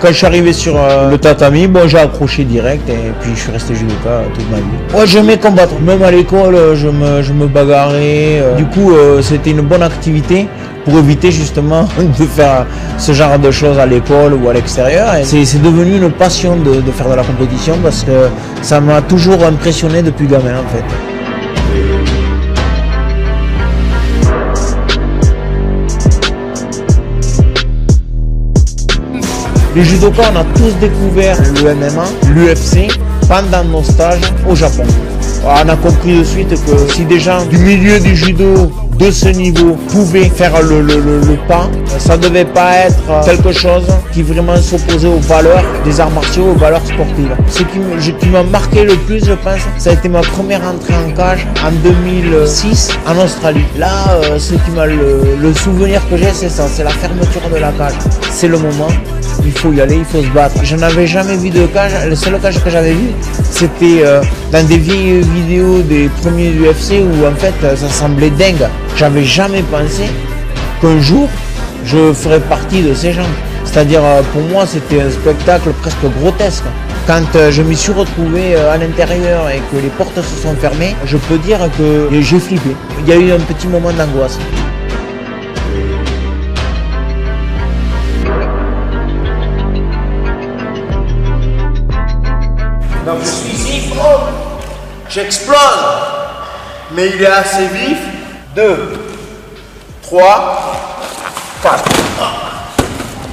quand je suis arrivé sur le tatami, bon, j'ai accroché direct et puis je suis resté judoka toute ma vie. Ouais, j'aimais combattre. Même à l'école, je me bagarrais. Du coup, c'était une bonne activité pour éviter justement de faire ce genre de choses à l'école ou à l'extérieur. C'est devenu une passion de faire de la compétition parce que ça m'a toujours impressionné depuis gamin en fait. Les judokas, on a tous découvert le MMA, l'UFC pendant nos stages au Japon. On a compris de suite que si des gens du milieu du judo de ce niveau pouvaient faire le pas, ça ne devait pas être quelque chose qui vraiment s'opposait aux valeurs des arts martiaux, aux valeurs sportives. Ce qui m'a marqué le plus, je pense, ça a été ma première entrée en cage en 2006 en Australie. Là, le souvenir que j'ai, c'est ça, c'est la fermeture de la cage. C'est le moment. Il faut y aller, il faut se battre. Je n'avais jamais vu de cage. Le seul cage que j'avais vu, c'était dans des vieilles vidéos des premiers UFC où en fait ça semblait dingue. J'avais jamais pensé qu'un jour je ferais partie de ces gens. C'est-à-dire pour moi c'était un spectacle presque grotesque. Quand je m'y suis retrouvé à l'intérieur et que les portes se sont fermées, je peux dire que j'ai flippé. Il y a eu un petit moment d'angoisse. Donc je suis ici, oh, j'explose, mais il est assez vif. 2, 3, 4.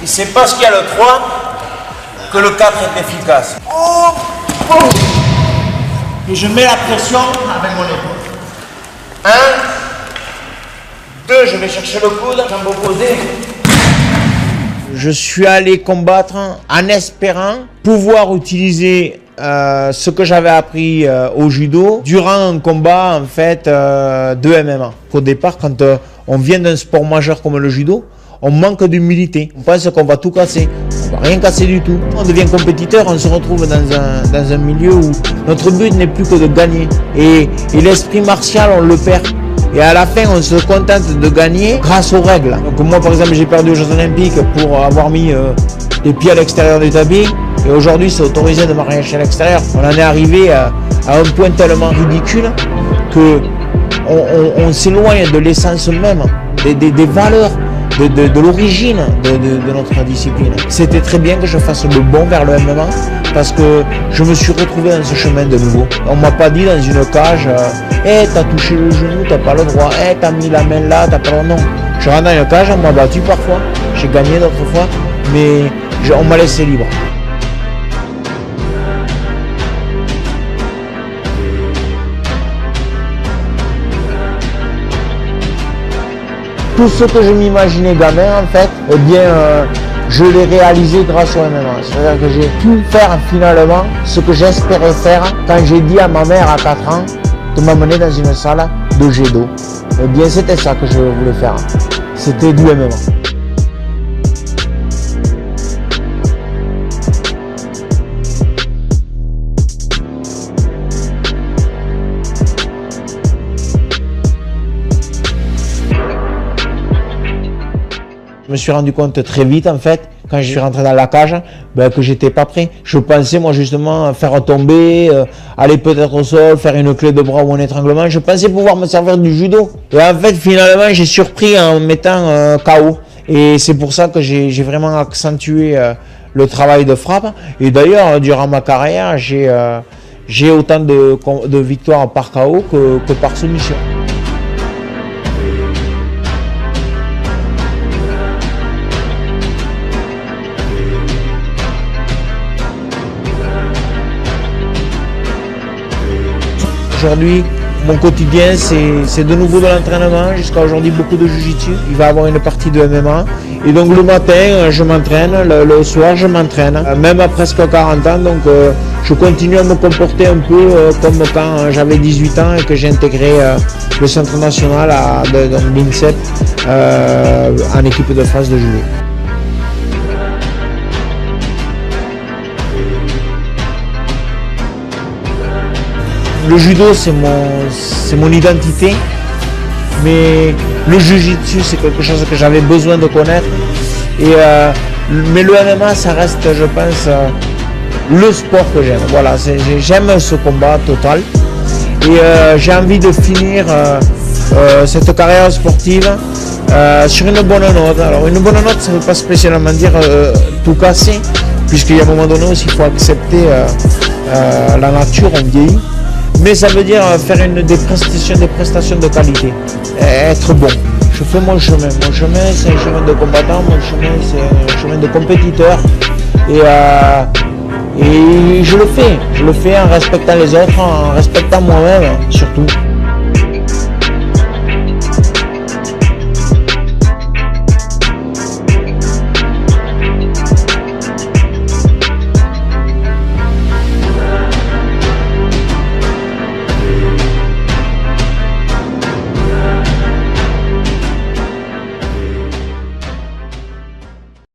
Et c'est parce qu'il y a le 3 que le 4 est efficace. Oh, oh. Et je mets la pression avec mon épaule. 1, 2, je vais chercher le coude, jambe opposée. Je suis allé combattre en espérant pouvoir utiliser ce que j'avais appris au judo durant un combat en fait de MMA. Au départ, quand on vient d'un sport majeur comme le judo, on manque d'humilité. On pense qu'on va tout casser. On va rien casser du tout. On devient compétiteur, on se retrouve dans un milieu où notre but n'est plus que de gagner. Et l'esprit martial, on le perd. Et à la fin, on se contente de gagner grâce aux règles. Donc moi, par exemple, j'ai perdu aux Jeux Olympiques pour avoir mis les pieds à l'extérieur du tapis. Et aujourd'hui, c'est autorisé de marcher à l'extérieur. On en est arrivé à un point tellement ridicule que on s'éloigne de l'essence même, des valeurs, de l'origine de notre discipline. C'était très bien que je fasse le bond vers le MMA parce que je me suis retrouvé dans ce chemin de nouveau. On m'a pas dit dans une cage, t'as touché le genou, t'as pas le droit, t'as mis la main là, t'as pas le droit. Non. Je rentre dans une cage, on m'a battu parfois, j'ai gagné d'autres fois, mais on m'a laissé libre. Tout ce que je m'imaginais gamin, en fait, eh bien, je l'ai réalisé grâce au MMA. C'est-à-dire que j'ai pu faire finalement ce que j'espérais faire quand j'ai dit à ma mère à 4 ans de m'amener dans une salle de judo. Eh bien, c'était ça que je voulais faire. C'était du MMA. Je me suis rendu compte très vite en fait, quand je suis rentré dans la cage, que j'étais pas prêt. Je pensais moi justement faire tomber, aller peut-être au sol, faire une clé de bras ou un étranglement. Je pensais pouvoir me servir du judo. Et en fait finalement j'ai surpris en mettant KO. Et c'est pour ça que j'ai vraiment accentué le travail de frappe. Et d'ailleurs durant ma carrière j'ai autant de victoires par KO que par soumission. Aujourd'hui, mon quotidien, c'est de nouveau de l'entraînement, jusqu'à aujourd'hui beaucoup de jiu-jitsu. Il va y avoir une partie de MMA. Et donc le matin, je m'entraîne, le soir, je m'entraîne. Même à presque 40 ans, donc je continue à me comporter un peu comme quand j'avais 18 ans et que j'ai intégré le centre national de l'INSEP en équipe de France de judo. Le judo, c'est mon identité, mais le jiu-jitsu, c'est quelque chose que j'avais besoin de connaître. Et Mais le MMA, ça reste, je pense, le sport que j'aime. Voilà, j'aime ce combat total. Et j'ai envie de finir cette carrière sportive sur une bonne note. Alors une bonne note, ça ne veut pas spécialement dire tout casser, puisqu'il y a un moment donné aussi, il faut accepter la nature, on vieillit. Mais ça veut dire faire des prestations de qualité, être bon. Je fais mon chemin. Mon chemin, c'est un chemin de combattant, mon chemin, c'est un chemin de compétiteur. Et je le fais en respectant les autres, en respectant moi-même surtout.